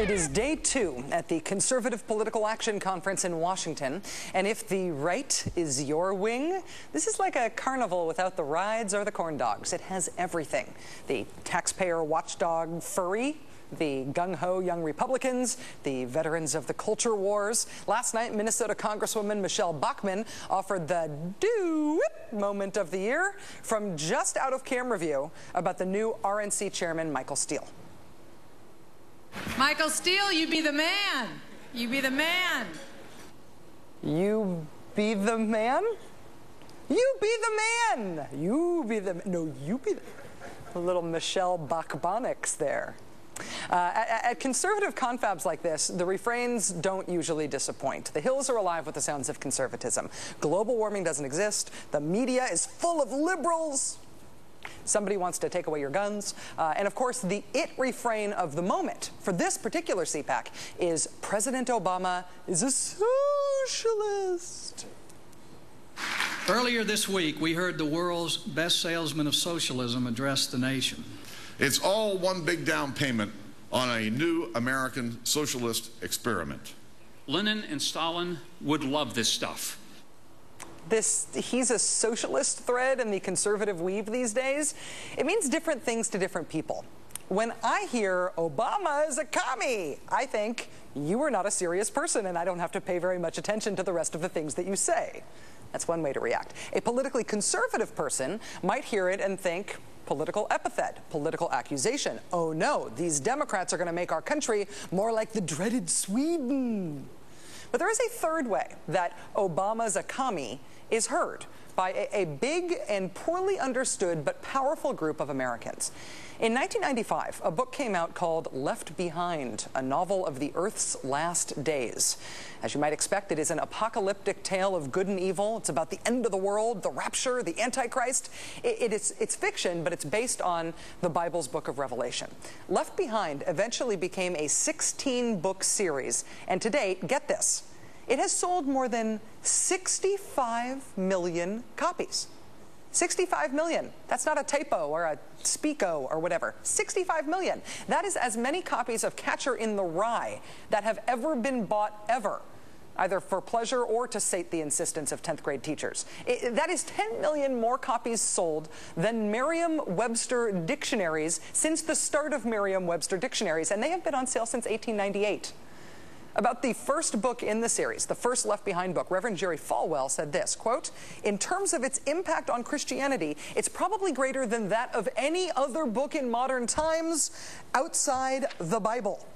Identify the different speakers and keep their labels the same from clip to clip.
Speaker 1: It is day 2 at the Conservative Political Action Conference in Washington. And if the right is your wing, this is like a carnival without the rides or the corn dogs. It has everything. The taxpayer watchdog furry, the gung-ho young Republicans, the veterans of the culture wars. Last night, Minnesota Congresswoman Michelle Bachmann offered the do-whip moment of the year from just out of camera view about the new RNC chairman, Michael Steele.
Speaker 2: Michael Steele, you be the man. You be the man.
Speaker 1: You be the man? You be the man. You be the, no, you be the little Michelle Bachbonics there. At conservative confabs like this, the refrains don't usually disappoint. The hills are alive with the sounds of conservatism. Global warming doesn't exist. The media is full of liberals. Somebody wants to take away your guns. And of course, the it refrain of the moment for this particular CPAC is President Obama is a socialist.
Speaker 3: Earlier this week, we heard the world's best salesman of socialism address the nation.
Speaker 4: It's all one big down payment on a new American socialist experiment.
Speaker 3: Lenin and Stalin would love this stuff.
Speaker 1: This he's a socialist thread in the conservative weave these days, it means different things to different people. When I hear Obama is a commie, I think you are not a serious person and I don't have to pay very much attention to the rest of the things that you say. That's one way to react. A politically conservative person might hear it and think, political epithet, political accusation. Oh no, these Democrats are going to make our country more like the dreaded Sweden. But there is a third way that Obama's a commie is heard by a big and poorly understood but powerful group of Americans. In 1995, a book came out called Left Behind, a novel of the Earth's last days. As you might expect, it is an apocalyptic tale of good and evil. It's about the end of the world, the rapture, the Antichrist. It's fiction, but it's based on the Bible's book of Revelation. Left Behind eventually became a 16-book series, and to date, get this, it has sold more than 65 million copies. 65 million. That's not a typo or a speako or whatever. 65 million. That is as many copies of Catcher in the Rye that have ever been bought ever, either for pleasure or to sate the insistence of 10th grade teachers. That is 10 million more copies sold than Merriam-Webster dictionaries since the start of Merriam-Webster dictionaries, and they have been on sale since 1898. About the first book in the series, the first Left Behind book, Reverend Jerry Falwell said this, quote, "In terms of its impact on Christianity, it's probably greater than that of any other book in modern times outside the Bible."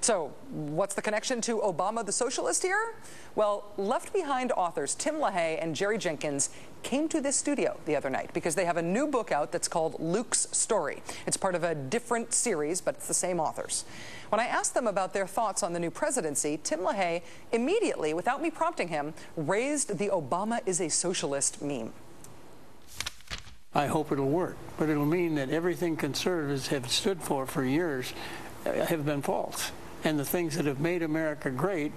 Speaker 1: So, what's the connection to Obama the socialist here? Well, Left Behind authors Tim LaHaye and Jerry Jenkins came to this studio the other night because they have a new book out that's called Luke's Story. It's part of a different series, but it's the same authors. When I asked them about their thoughts on the new presidency, Tim LaHaye immediately, without me prompting him, raised the Obama is a socialist meme.
Speaker 5: I hope it'll work, but it'll mean that everything conservatives have stood for years have been false. And the things that have made America great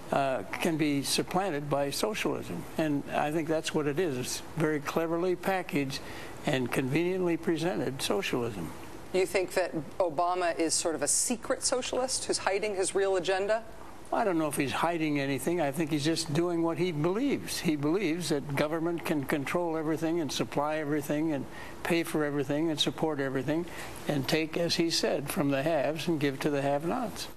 Speaker 5: can be supplanted by socialism. And I think that's what it is. It's very cleverly packaged and conveniently presented socialism.
Speaker 1: You think that Obama is sort of a secret socialist who's hiding his real agenda?
Speaker 5: I don't know if he's hiding anything. I think he's just doing what he believes. He believes that government can control everything and supply everything and pay for everything and support everything and take, as he said, from the haves and give to the have-nots.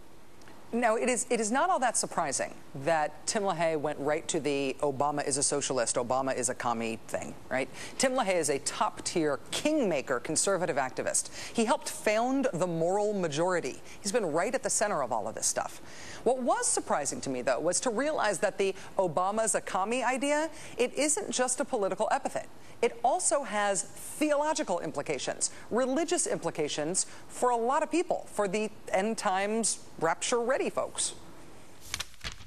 Speaker 1: Now, it is not all that surprising that Tim LaHaye went right to the Obama is a socialist, Obama is a commie thing, right? Tim LaHaye is a top-tier kingmaker conservative activist. He helped found the Moral Majority. He's been right at the center of all of this stuff. What was surprising to me, though, was to realize that the Obama's a commie idea, it isn't just a political epithet. It also has theological implications, religious implications for a lot of people, for the end times rapture-ready folks.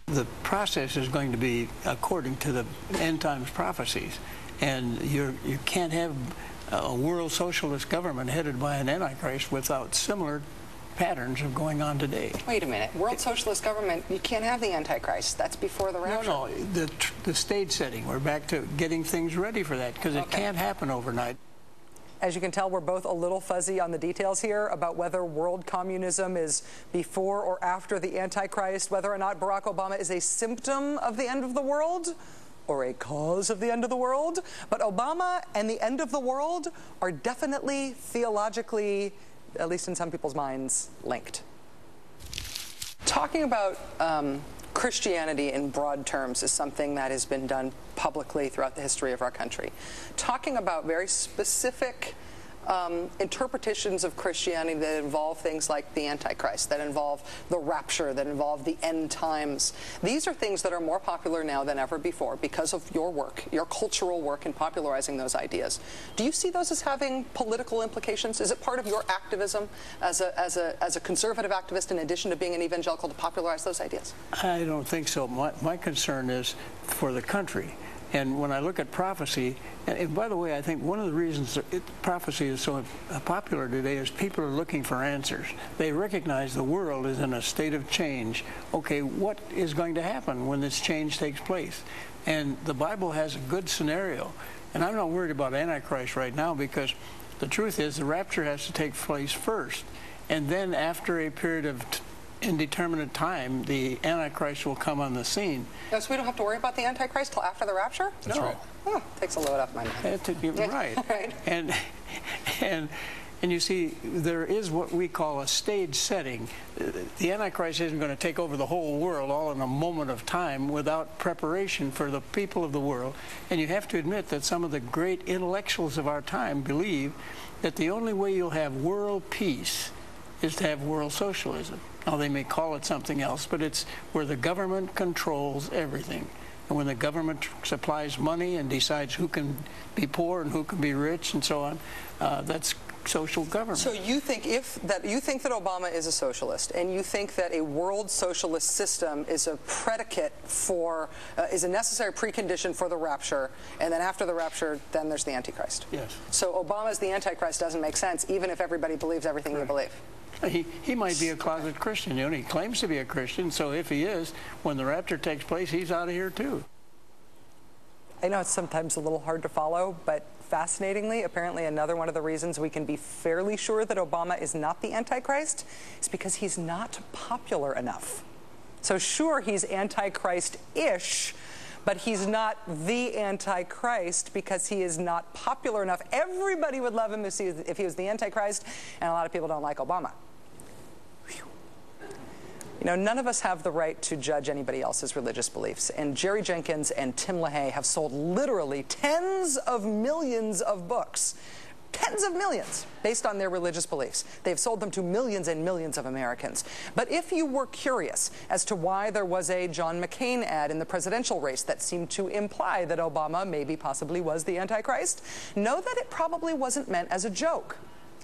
Speaker 5: The process is going to be according to the end times prophecies, and you can't have a world socialist government headed by an Antichrist without similar patterns of going on today.
Speaker 1: Wait a minute. World socialist government, you can't have the Antichrist. That's before the rapture.
Speaker 5: No, the stage setting. We're back to getting things ready for that because it can't happen overnight.
Speaker 1: As you can tell, we're both a little fuzzy on the details here about whether world communism is before or after the Antichrist, whether or not Barack Obama is a symptom of the end of the world or a cause of the end of the world. But Obama and the end of the world are definitely theologically, at least in some people's minds, linked. Talking about Christianity in broad terms is something that has been done publicly throughout the history of our country. Talking about very specific interpretations of Christianity that involve things like the Antichrist, that involve the rapture, that involve the end times. These are things that are more popular now than ever before because of your work, your cultural work in popularizing those ideas. Do you see those as having political implications? Is it part of your activism as a conservative activist in addition to being an evangelical to popularize those ideas?
Speaker 5: I don't think so. My concern is for the country. And when I look at prophecy, and by the way, I think one of the reasons prophecy is so popular today is people are looking for answers. They recognize the world is in a state of change. Okay, what is going to happen when this change takes place? And the Bible has a good scenario. And I'm not worried about Antichrist right now because the truth is the rapture has to take place first. And then after a period of indeterminate time, the Antichrist will come on the scene.
Speaker 1: No, so we don't have to worry about the Antichrist till after the rapture?
Speaker 5: That's right.
Speaker 1: Oh, takes a load off my mind.
Speaker 5: Right.
Speaker 1: Right.
Speaker 5: And you see, there is what we call a stage setting. The Antichrist isn't going to take over the whole world all in a moment of time without preparation for the people of the world. And you have to admit that some of the great intellectuals of our time believe that the only way you'll have world peace is to have world socialism. Now, they may call it something else, but it's where the government controls everything. And when the government supplies money and decides who can be poor and who can be rich and so on, that's social government.
Speaker 1: So you think that Obama is a socialist, and you think that a world socialist system is a predicate for, is a necessary precondition for the rapture, and then after the rapture, then there's the Antichrist.
Speaker 5: Yes.
Speaker 1: So Obama's the Antichrist doesn't make sense, even if everybody believes everything you believe.
Speaker 5: He might be a closet Christian. You know, he claims to be a Christian, so if he is, when the rapture takes place, he's out of here too.
Speaker 1: I know it's sometimes a little hard to follow, but fascinatingly, apparently another one of the reasons we can be fairly sure that Obama is not the Antichrist is because he's not popular enough. So sure, he's Antichrist-ish, but he's not the Antichrist because he is not popular enough. Everybody would love him if he was the Antichrist, and a lot of people don't like Obama. You know, none of us have the right to judge anybody else's religious beliefs, and Jerry Jenkins and Tim LaHaye have sold literally tens of millions of books. Tens of millions based on their religious beliefs. They've sold them to millions and millions of Americans. But if you were curious as to why there was a John McCain ad in the presidential race that seemed to imply that Obama maybe possibly was the Antichrist, know that it probably wasn't meant as a joke.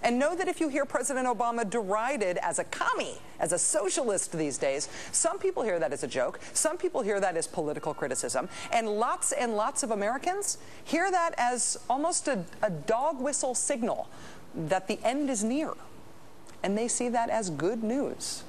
Speaker 1: And know that if you hear President Obama derided as a commie, as a socialist these days, some people hear that as a joke, some people hear that as political criticism, and lots of Americans hear that as almost a dog whistle signal that the end is near. And they see that as good news.